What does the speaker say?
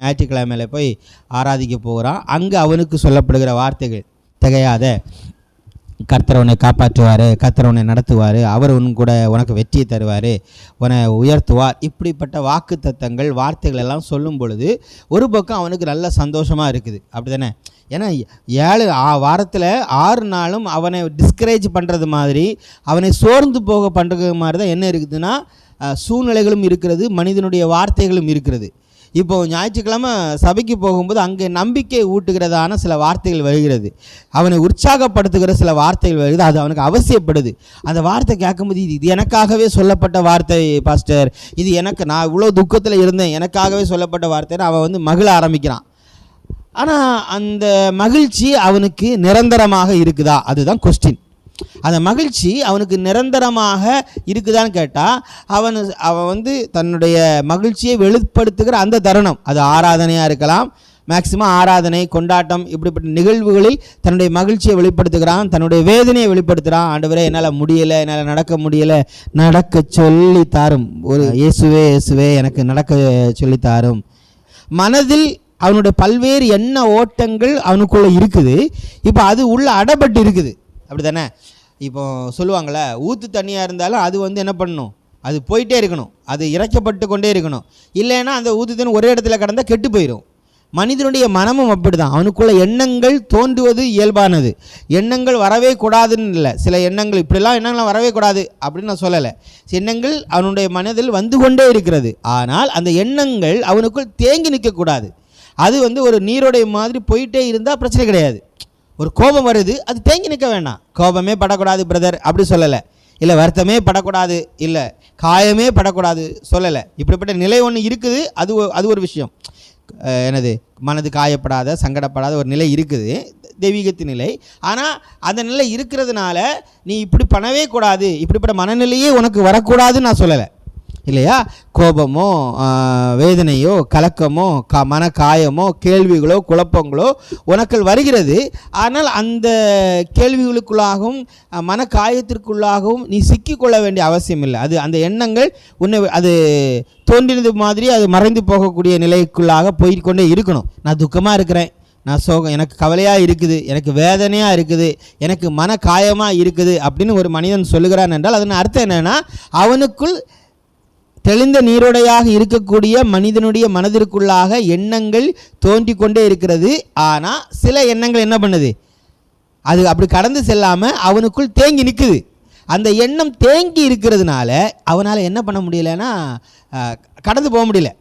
ஞாயிற்றுக்கிழமையில போய் ஆராதிக்க போகிறான். அங்கே அவனுக்கு சொல்லப்படுகிற வார்த்தைகள், திகையாத, கர்த்தர் உன்னை காப்பாற்றுவார், கர்த்தர் உன்னை நடத்துவார், அவர் கூட உனக்கு வெற்றியை தருவார், உன்னை உயர்த்துவார், இப்படிப்பட்ட வாக்கு தத்தங்கள் வார்த்தைகள் எல்லாம் சொல்லும் பொழுது ஒரு பக்கம் அவனுக்கு நல்ல சந்தோஷமாக இருக்குது. அப்படி தானே? ஏன்னா 7 வாரத்தில் 6 நாளும் அவனை டிஸ்கரேஜ் பண்ணுறது மாதிரி, அவனை சோர்ந்து போக பண்ணுறது மாதிரி தான் என்ன இருக்குதுன்னா சூழ்நிலைகளும் இருக்கிறது, மனிதனுடைய வார்த்தைகளும் இருக்கிறது. இப்போது ஞாயிற்றுக்கிழமை சபைக்கு போகும்போது அங்கே நம்பிக்கை ஊட்டுகிறதான சில வார்த்தைகள் வருகிறது, அவனை உற்சாகப்படுத்துகிற சில வார்த்தைகள் வருகிறது. அது அவனுக்கு அவசியப்படுது. அந்த வார்த்தை கேட்கும்போது இது எனக்காகவே சொல்லப்பட்ட வார்த்தை பாஸ்டர், இது எனக்கு, நான் இவ்வளோ துக்கத்தில் இருந்தேன், எனக்காகவே சொல்லப்பட்ட வார்த்தைன்னு அவன் மகிழ ஆரம்பிக்கிறான். ஆனால் அந்த மகிழ்ச்சி அவனுக்கு நிரந்தரமாக இருக்குதா? அதுதான் கொஸ்டின். அந்த மகிழ்ச்சி அவனுக்கு நிரந்தரமாக இருக்குதான்னு கேட்டால் அவன் தன்னுடைய மகிழ்ச்சியை வெளிப்படுத்துகிற அந்த தருணம், அது ஆராதனையாக இருக்கலாம், மேக்சிமம் ஆராதனை, கொண்டாட்டம், இப்படிப்பட்ட நிகழ்வுகளில் தன்னுடைய மகிழ்ச்சியை வெளிப்படுத்துகிறான், தன்னுடைய வேதனையை வெளிப்படுத்துகிறான். ஆண்டவரே என்னால் முடியலை, என்னால் நடக்க முடியலை, நடக்க சொல்லி தாரும், ஒரு இயேசுவே இயேசுவே எனக்கு நடக்க சொல்லி தாரும். மனதில் அவனுடைய பல்வேறு எண்ண ஓட்டங்கள் அவனுக்குள்ளே இருக்குது. இப்போ அது உள்ள அடைபட்டு இருக்குது. அப்படி தானே? இப்போ சொல்லுவாங்களே, ஊற்று தண்ணியாக இருந்தாலும் அது என்ன பண்ணணும், அது போயிட்டே இருக்கணும், அது இறைக்கப்பட்டு கொண்டே இருக்கணும். இல்லைன்னா அந்த ஊற்று தண்ணி ஒரே இடத்துல கடந்தால் கெட்டு போயிடும். மனிதனுடைய மனமும் அப்படி தான். அவனுக்குள்ள எண்ணங்கள் தோன்றுவது இயல்பானது. எண்ணங்கள் வரவே கூடாதுன்னு இல்லை, சில எண்ணங்கள் இப்படிலாம் எண்ணங்கள்லாம் வரவே கூடாது அப்படின்னு நான் சொல்லலை. எண்ணங்கள் அவனுடைய மனதில் வந்து கொண்டே இருக்கிறது. ஆனால் அந்த எண்ணங்கள் அவனுக்குள் தேங்கி நிற்கக்கூடாது. அது ஒரு நீரோடைய மாதிரி போயிட்டே இருந்தால் பிரச்சனை கிடையாது. ஒரு கோபம் வருது, அது தேங்கி நிற்க வேண்டாம். கோபமே படக்கூடாது பிரதர் அப்படி சொல்லலை, இல்லை வருத்தமே படக்கூடாது, இல்லை காயமே படக்கூடாது சொல்லலை. இப்படிப்பட்ட நிலை ஒன்று இருக்குது. அது ஒரு விஷயம். எனது மனது காயப்படாத, சங்கடப்படாத ஒரு நிலை இருக்குது, தெய்வீகத்தின் நிலை. ஆனால் அந்த நிலை இருக்கிறதுனால நீ இப்படி பண்ணவே கூடாது, இப்படிப்பட்ட மனநிலையே உனக்கு வரக்கூடாதுன்னு நான் சொல்லலை, இல்லையா? கோபமோ வேதனையோ கலக்கமோ மன காயமோ கேள்விகளோ குழப்பங்களோ உனக்குள் வருகிறது. ஆனால் அந்த கேள்விகளுக்குள்ளாகவும் மன காயத்திற்குள்ளாகவும் நீ சிக்கிக்கொள்ள வேண்டிய அவசியம் இல்லை. அது அந்த எண்ணங்கள் உன்னை அது தோன்றினது மாதிரி அது மறைந்து போகக்கூடிய நிலைக்குள்ளாக போய்கொண்டே இருக்கணும். நான் துக்கமாக இருக்கிறேன், நான் சோகம், எனக்கு கவலையாக இருக்குது, எனக்கு வேதனையாக இருக்குது, எனக்கு மன காயமாக இருக்குது அப்படின்னு ஒரு மனிதன் சொல்லுகிறான் என்றால் அதன் அர்த்தம் என்னென்னா, அவனுக்குள் தெளிந்த நீரோடையாக இருக்கக்கூடிய மனிதனுடைய மனதிற்குள்ளாக எண்ணங்கள் தோன்றி கொண்டே இருக்கிறது. ஆனால் சில எண்ணங்கள் என்ன பண்ணுது, அது அப்படி கடந்து செல்லாமல் அவனுக்குள் தேங்கி நிற்குது. அந்த எண்ணம் தேங்கி இருக்கிறதுனால அவனால் என்ன பண்ண முடியலைன்னா கடந்து போக முடியல.